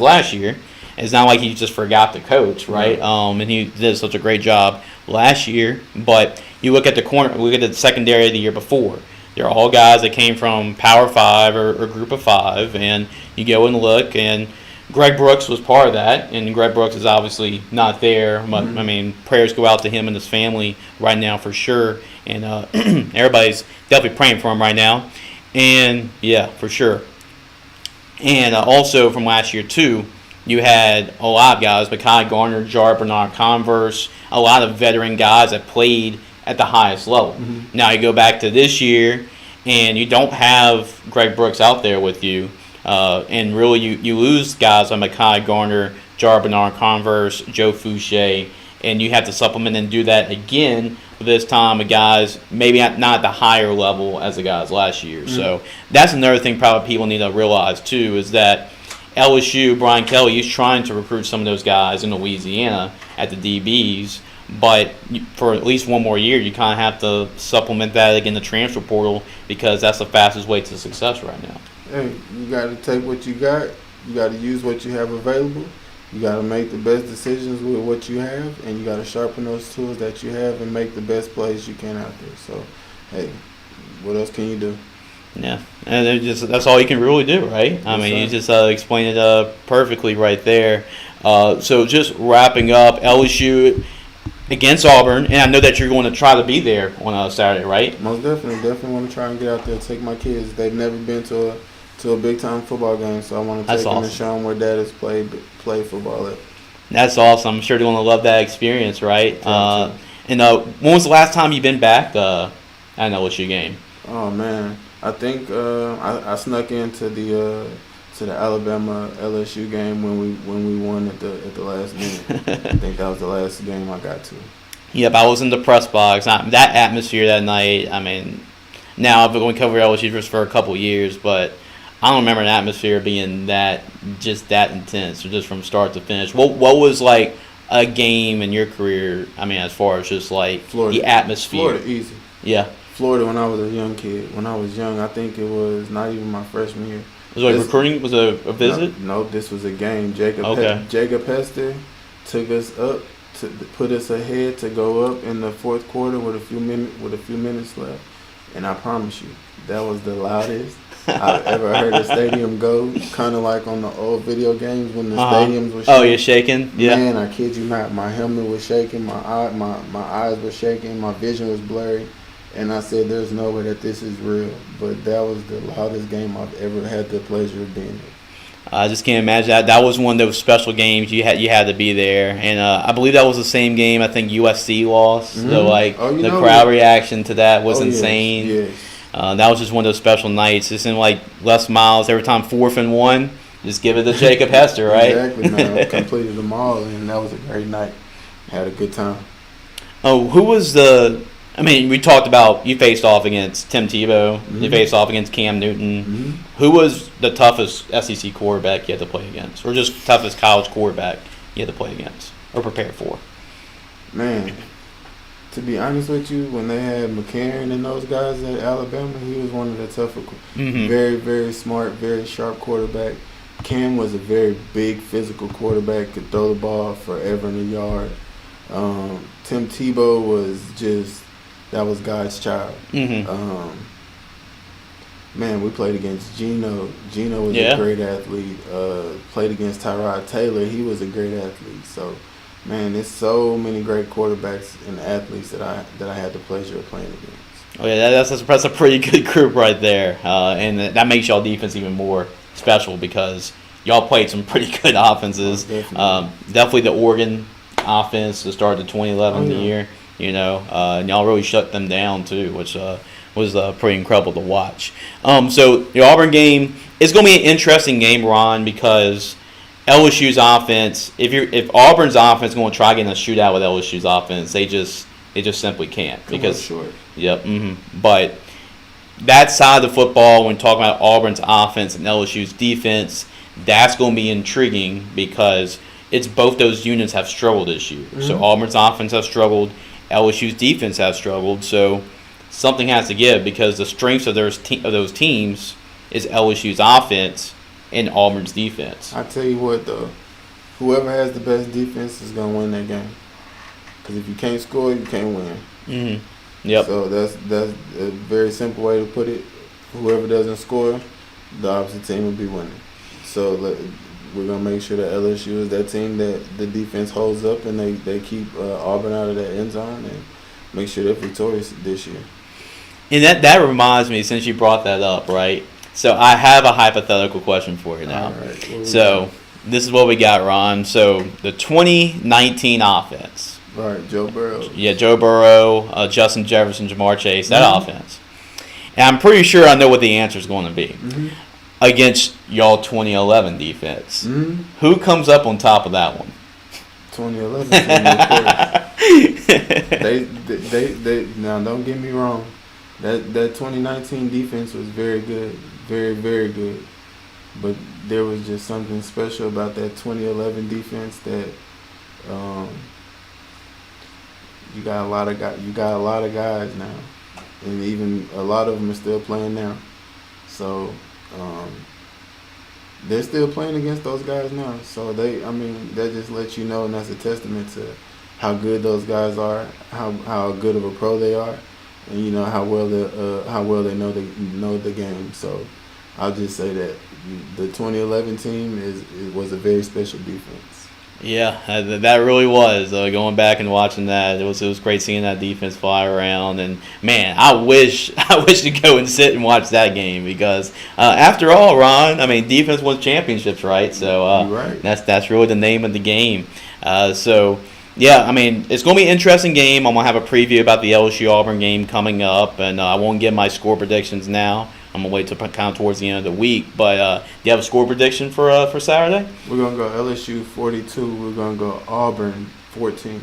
last year. It's not like he just forgot the coach, right? And he did such a great job last year. But you look at the secondary of the year before. They're all guys that came from Power 5 or Group of 5, and you go and look, and Greg Brooks was part of that, and Greg Brooks is obviously not there. But, prayers go out to him and his family right now for sure, and everybody's definitely praying for him right now. And, yeah, for sure. And also from last year, too, you had a lot of guys, Mekhi Garner, Jar Bernard Converse, a lot of veteran guys that played at the highest level. Mm-hmm. Now you go back to this year, and you don't have Greg Brooks out there with you. And really, you lose guys like Mekhi Garner, Jar Bernard Converse, Joe Fouché, and you have to supplement and do that again this time with guys maybe not at the higher level as the guys last year. Mm-hmm. So that's another thing probably people need to realize too, is that LSU, Brian Kelly, he's trying to recruit some of those guys in Louisiana at the DBs, but for at least one more year, you kind of have to supplement that again, the transfer portal, because that's the fastest way to success right now. Hey, you got to take what you got. You got to use what you have available. You got to make the best decisions with what you have, and you got to sharpen those tools that you have and make the best plays you can out there. So, hey, what else can you do? Yeah, and that's all you can really do, right? You just explained it perfectly right there. So just wrapping up, LSU against Auburn, and I know that you're going to try to be there on Saturday, right? Most definitely want to try and get out there and take my kids. They've never been to a big-time football game, so I want to take them and show them where Dad has played football at. That's awesome. I'm sure they're going to love that experience, right? And when was the last time you've been back at an LSU game? Oh, man. I think I snuck into the Alabama LSU game when we won at the last minute. I think that was the last game I got to. Yep, I was in the press box. That atmosphere that night. Now I've been going to cover LSU just for a couple of years, but I don't remember an atmosphere being that intense, or just from start to finish. What was like a game in your career? As far as just like Florida, the atmosphere. Florida, easy. Yeah. Florida when I was a young kid. When I was young, I think it was not even my freshman year. Was it recruiting? Was it a visit? No, this was a game. Jacob Hester took us up to put us ahead to go up in the fourth quarter with a few minutes left, and I promise you, that was the loudest I've ever heard a stadium go. Kind of like on the old video games when the stadiums were shaking. Oh, you're shaking? Yeah. Man, I kid you not. My helmet was shaking. My eyes were shaking. My vision was blurry. And I said, there's no way that this is real. But that was the loudest game I've ever had the pleasure of being in. I just can't imagine that. That was one of those special games you had to be there. And I believe that was the same game I think USC lost. Mm-hmm. So, the crowd reaction to that was insane. Yes. That was just one of those special nights. Just in Les Miles, every time 4th and 1, just give it to Jacob Hester, right? Exactly, man. Completed them all, and that was a great night. Had a good time. Oh, who was we talked about you faced off against Tim Tebow. Mm-hmm. You faced off against Cam Newton. Mm-hmm. Who was the toughest SEC quarterback you had to play against, or just toughest college quarterback you had to play against or prepare for? Man, to be honest with you, when they had McCarron and those guys at Alabama, he was one of the tougher, very, very smart, very sharp quarterback. Cam was a very big physical quarterback, could throw the ball forever in the yard. Tim Tebow was that was God's child. Mm-hmm. Man, we played against Geno. Geno was a great athlete. Played against Tyrod Taylor. He was a great athlete. So, man, there's so many great quarterbacks and athletes that I had the pleasure of playing against. Oh yeah, that's a pretty good group right there, and that makes y'all defense even more special because y'all played some pretty good offenses. Definitely the Oregon offense to start the 2011 year, and y'all really shut them down too, which was pretty incredible to watch. So the Auburn game is going to be an interesting game, Ron, because LSU's offense, if Auburn's offense is going to try getting a shootout with LSU's offense, they just simply can't because short. Yep. But that side of the football, when talking about Auburn's offense and LSU's defense, that's going to be intriguing because it's both those units have struggled this year. So Auburn's offense has struggled, LSU's defense has struggled. So something has to give because the strengths of those teams is LSU's offense and Auburn's defense. I tell you what, though, whoever has the best defense is going to win that game. Because if you can't score, you can't win. Mm-hmm. Yep. So that's a very simple way to put it. Whoever doesn't score, the opposite team will be winning. So we're going to make sure that LSU is that team that the defense holds up and they keep Auburn out of that end zone and make sure they're victorious this year. And that reminds me, since you brought that up, right? So I have a hypothetical question for you now. All right. So this is what we got, Ron. So the 2019 offense. Right, Joe Burrow. Yeah, Joe Burrow, Justin Jefferson, Jamar Chase, that offense. And I'm pretty sure I know what the answer is going to be. Against y'all 2011 defense. Who comes up on top of that one? 2011 team, of course. They now don't get me wrong. That 2019 defense was very good. Very, very good. But there was just something special about that 2011 defense that you got a lot of guys now, and even a lot of them are still playing now. So they're still playing against those guys now. So that just lets you know, and that's a testament to how good those guys are, how good of a pro they are, and how well they know the game. So I'll just say that the 2011 team was a very special defense. Yeah, that really was. Going back and watching that, it was great seeing that defense fly around. And man, I wish to go and sit and watch that game because after all, Ron, defense wins championships, right? So right. That's really the name of the game. So yeah, it's going to be an interesting game. I'm going to have a preview about the LSU Auburn game coming up, and I won't give my score predictions now. I'm going to wait till kind of towards the end of the week. But do you have a score prediction for Saturday? We're going to go LSU 42. We're going to go Auburn 14.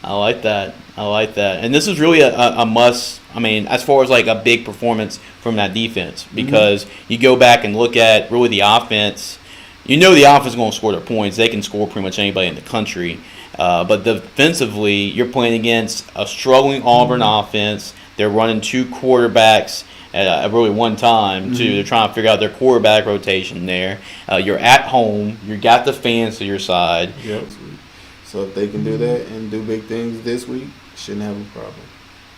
I like that. And this is really a must, as far as like a big performance from that defense. Because you go back and look at really the offense. The offense is going to score their points. They can score pretty much anybody in the country. But defensively, you're playing against a struggling Auburn offense. They're running two quarterbacks at really one time, too. They're trying to figure out their quarterback rotation there. You're at home. You got the fans to your side. Yep. So if they can do that and do big things this week, shouldn't have a problem.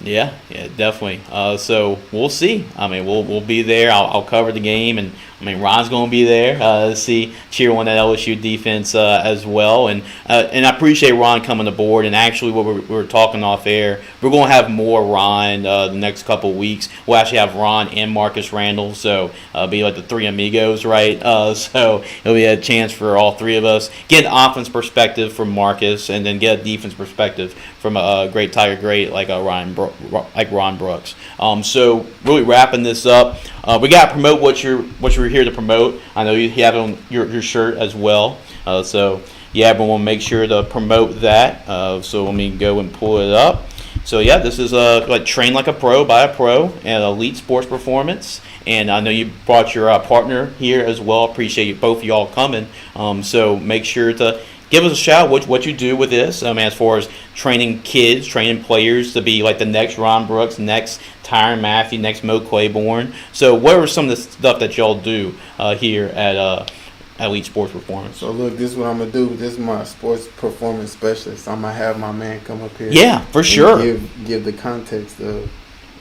Yeah, definitely. So we'll see. We'll be there. I'll cover the game, and Ron's going to be there to cheer on that LSU defense as well. And I appreciate Ron coming aboard. And actually, what we were talking off air, we're going to have more Ron the next couple of weeks. We'll actually have Ron and Marcus Randall, so be like the three amigos, right? So it'll be a chance for all three of us get an offense perspective from Marcus, and then get a defense perspective from a great Tiger great like Ron Brooks. So really wrapping this up, we got to promote what you're here to promote. I know you have it on your shirt as well. So yeah, but we'll make sure to promote that. So let me go and pull it up. So yeah, this is like Train Like a Pro by a Pro and Elite Sports Performance. And I know you brought your partner here as well. Appreciate you, both of y'all coming. So make sure to give us a shout what you do with this. As far as training kids, training players to be like the next Ron Brooks, next Tyron Matthew, next Mo Claiborne. So what are some of the stuff that y'all do here at Elite Sports Performance? So look, this is what I'm gonna do. This is my sports performance specialist. I'm gonna have my man come up here. Yeah, for sure. Give the context of.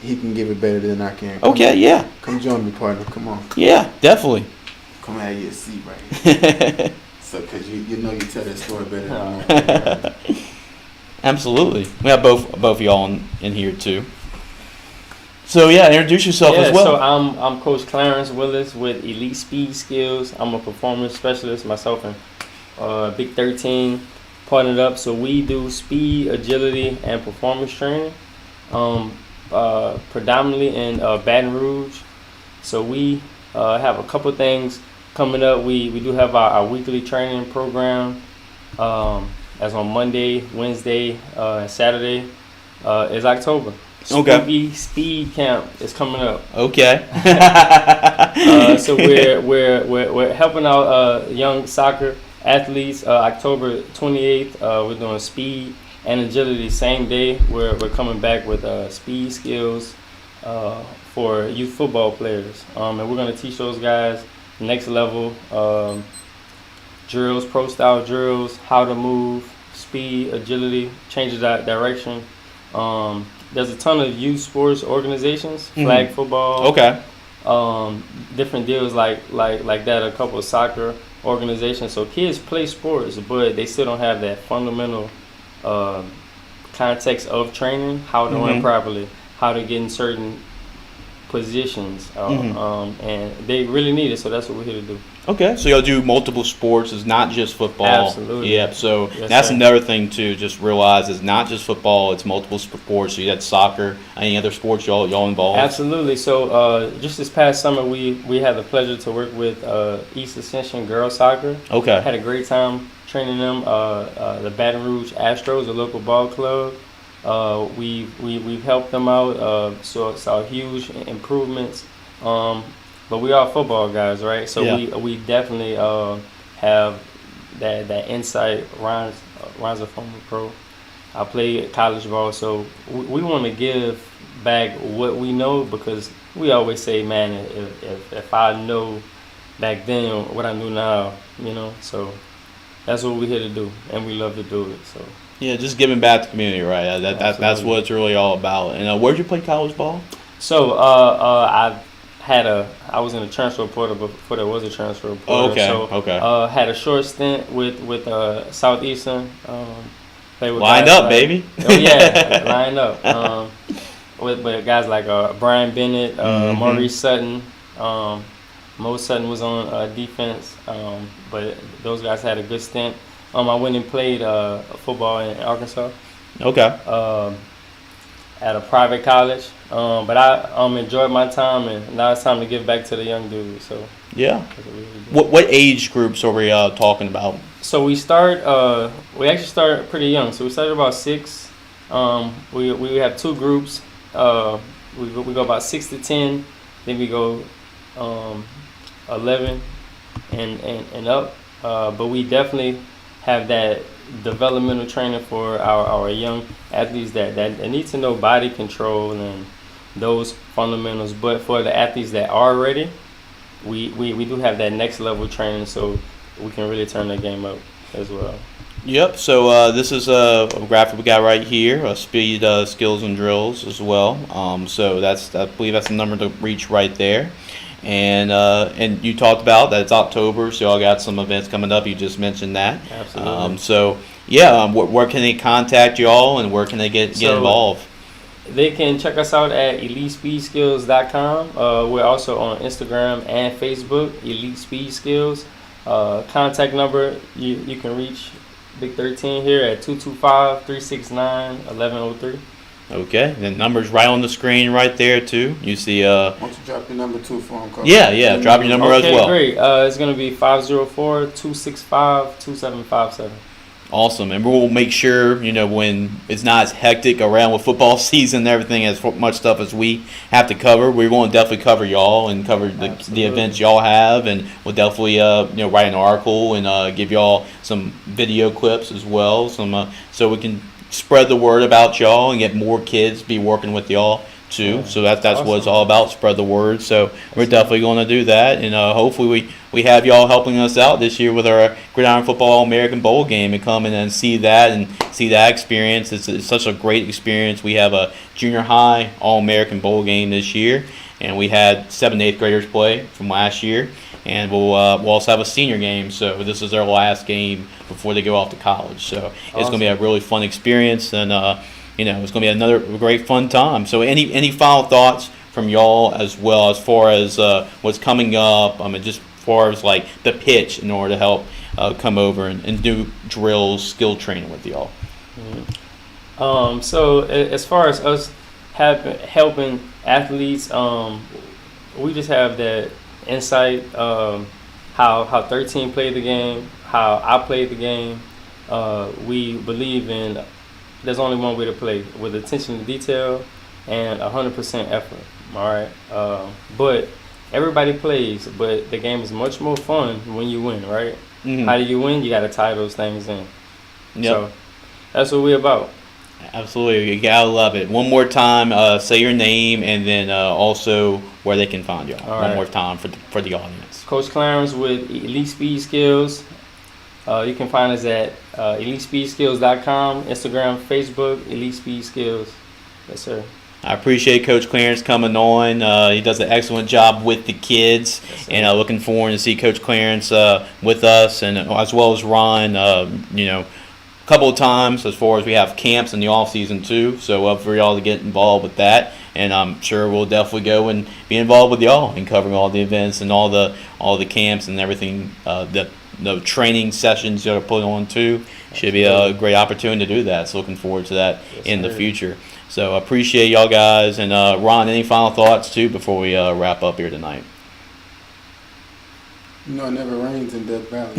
He can give it better than I can. Yeah. Come join me, partner. Come on. Yeah, definitely. Come have you a seat right here. So, because you tell that story better than me. Absolutely. We have both of y'all in here, too. So yeah, introduce yourself as well. So I'm Coach Clarence Willis with Elite Speed Skills. I'm a performance specialist myself and Big 13 partnered up. So we do speed, agility, and performance training, predominantly in Baton Rouge. So we have a couple things coming up. We do have our weekly training program. As on Monday, Wednesday, and Saturday is October. Okay. Spooky Speed Camp is coming up. Okay. So we're helping out young soccer athletes. October 28th, we're doing speed and agility same day. We're coming back with speed skills for youth football players, and we're going to teach those guys next level drills, pro style drills, how to move, speed, agility, change the direction. There's a ton of youth sports organizations, flag football. Okay. Different deals like that. A couple of soccer organizations. So kids play sports, but they still don't have that fundamental context of training, how to run properly, how to get in certain positions, and they really need it. So that's what we're here to do. Okay, so y'all do multiple sports. It's not just football. Absolutely. Yep. So Yes, that's sir. another thing to just realize. It's not just football. It's multiple sports. So you had soccer. Any other sports y'all involved? Absolutely. So just this past summer, we had the pleasure to work with East Ascension Girls Soccer. Okay. Had a great time training them. The Baton Rouge Astros, the local ball club. We've helped them out. Saw huge improvements. But we are football guys, right? So Yeah. we definitely have that insight. Ron's a former pro. I played college ball, so we want to give back what we know, because we always say, man, if I know back then what I knew now, so that's what we're here to do, and we love to do it. So Yeah, just giving back to the community, right? That's Absolutely. what it's really all about. And where'd you play college ball? So I was in a transfer portal before there was a transfer portal. Okay, So, okay. Had a short stint with Southeastern. Played with Lined guys up, like- baby. Oh yeah, lined up. With guys like Brian Bennett, Maurice Sutton. Mo Sutton was on defense, but those guys had a good stint. I went and played football in Arkansas. Okay. At a private college, but I enjoyed my time, and now it's time to give back to the young dudes. So Yeah. that's what we really do. What age groups are we talking about? So we actually start pretty young. So we started about 6. We have 2 groups. We go about 6 to 10. Then we go 11 and up. But we definitely have that developmental training for our young athletes that need to know body control and those fundamentals. But for the athletes that are ready, we do have that next level training, so we can really turn the game up as well. Yep. So this is a graphic we got right here, speed, skills, and drills as well. So I believe that's the number to reach right there. And you talked about that it's October, so y'all got some events coming up. You just mentioned that. Absolutely. Where can they contact y'all, and where can they get involved? They can check us out at elitespeedskills.com. We're also on Instagram and Facebook, Elite Speed Skills. Contact number, you can reach Big 13 here at 225-369-1103. Okay, the number's right on the screen right there too. You see, Why don't you drop your number 2 for him? yeah, drop your number as well. Okay, great. It's going to be 504-265-2757. Awesome, and we'll make sure, when it's not as hectic around with football season and everything, as much stuff as we have to cover, we're going to definitely cover y'all and cover the events y'all have, and we'll definitely write an article and give y'all some video clips as well, so we can spread the word about y'all and get more kids be working with y'all too. Yeah. So that's Awesome. what it's all about, spread the word. So we're definitely going to do that, and hopefully we have y'all helping us out this year with our Gridiron Football American Bowl game, and come in and see that experience. It's such a great experience. We have a junior high All-American Bowl game this year, and we had 7th and 8th graders play from last year, and we'll also have a senior game. So this is their last game before they go off to college. So it's going to be a really fun experience, and it's going to be another great fun time. So any final thoughts from y'all as well as far as what's coming up. I mean, just as far as like the pitch in order to help come over and do drills, skill training with y'all. So as far as us helping athletes, we just have that insight, how 13 played the game, how I played the game. We believe in there's only one way to play, with attention to detail and 100% effort. All right, but everybody plays, but the game is much more fun when you win, right? Mm-hmm. How do you win? You got to tie those things in. Yep. So that's what we're about. Absolutely, you gotta love it. One more time, say your name and then also where they can find you. One more time for the audience. Coach Clarence with Elite Speed Skills. You can find us at elitespeedskills.com, Instagram, Facebook, Elite Speed Skills. Yes, sir. I appreciate Coach Clarence coming on. He does an excellent job with the kids, yes, and looking forward to see Coach Clarence with us, and as well as Ron. A couple of times as far as we have camps in the off season too. So for y'all to get involved with that, and I'm sure we'll definitely go and be involved with y'all and covering all the events and all the camps and everything. The training sessions that are put on too. Should be a great opportunity to do that. So looking forward to that in the future. So I appreciate y'all guys. And Ron, any final thoughts too before we wrap up here tonight? It never rains in Death Valley.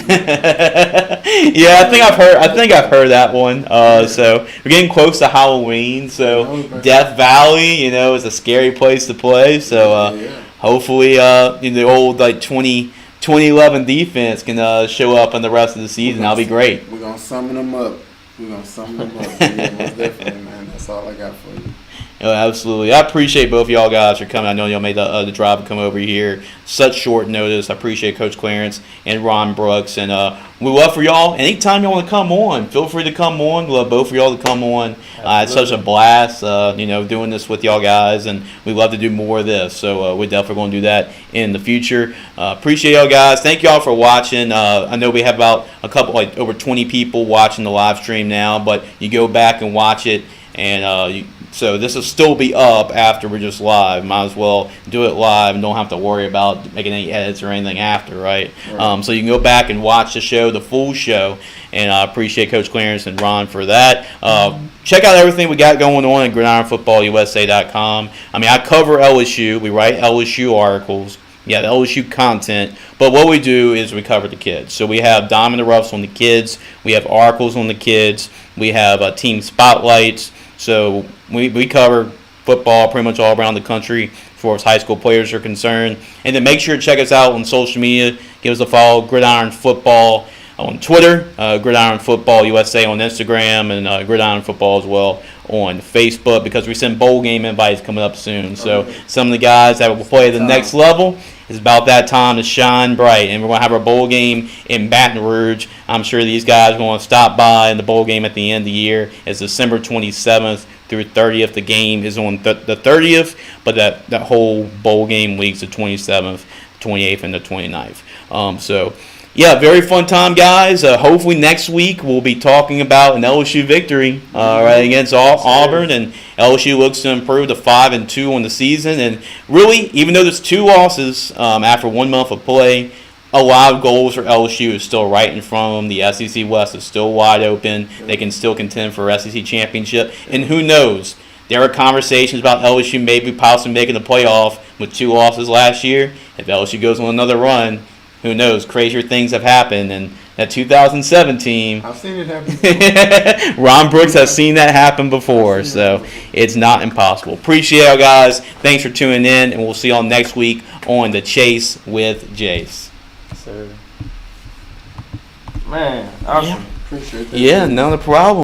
Yeah, I think I've heard that one. So we're getting close to Halloween. So Death Valley, is a scary place to play. So hopefully, the old 2011 defense can show up in the rest of the season. That'll be great. We're gonna summon them up. Yeah, most definitely, man. That's all I got for you. Absolutely. I appreciate both of y'all guys for coming. I know y'all made the drive to come over here. Such short notice. I appreciate Coach Clarence and Ron Brooks. And we love for y'all. Anytime y'all want to come on, feel free to come on. We love both of y'all to come on. It's such a blast, doing this with y'all guys. And we love to do more of this. So we're definitely going to do that in the future. Appreciate y'all guys. Thank y'all for watching. I know we have about over 20 people watching the live stream now. But you go back and watch it. And so this will still be up after we're just live. Might as well do it live and don't have to worry about making any edits or anything after, right? So you can go back and watch the show, the full show, and I appreciate Coach Clarence and Ron for that. Check out everything we got going on at GridironFootballUSA.com. I mean, I cover LSU. We write LSU articles. Yeah, the LSU content. But what we do is we cover the kids. So we have Diamond the Roughs on the kids. We have articles on the kids. We have team spotlights. So we cover football pretty much all around the country as far as high school players are concerned. And then make sure to check us out on social media. Give us a follow, Gridiron Football on Twitter, Gridiron Football USA on Instagram, and Gridiron Football as well on Facebook, because we send bowl game invites coming up soon. So some of the guys that will play at the next level, it's about that time to shine bright. And we're going to have our bowl game in Baton Rouge. I'm sure these guys are going to stop by in the bowl game at the end of the year. It's December 27th through 30th. The game is on the 30th, but that whole bowl game week's the 27th, 28th, and the 29th. Yeah, very fun time, guys. Hopefully next week we'll be talking about an LSU victory against Auburn, and LSU looks to improve to 5-2 on the season. And really, even though there's 2 losses after 1 month of play, a lot of goals for LSU is still right in front of them. The SEC West is still wide open. They can still contend for SEC championship. And who knows? There are conversations about LSU maybe possibly making the playoff with 2 losses last year. If LSU goes on another run, who knows? Crazier things have happened. And that 2007 team, I've seen it happen. Ron Brooks has seen that happen before, so it's not impossible. Appreciate it, guys. Thanks for tuning in, and we'll see y'all next week on The Chase with Jace. Sir. Man, awesome. Appreciate that. Yeah, not a problem.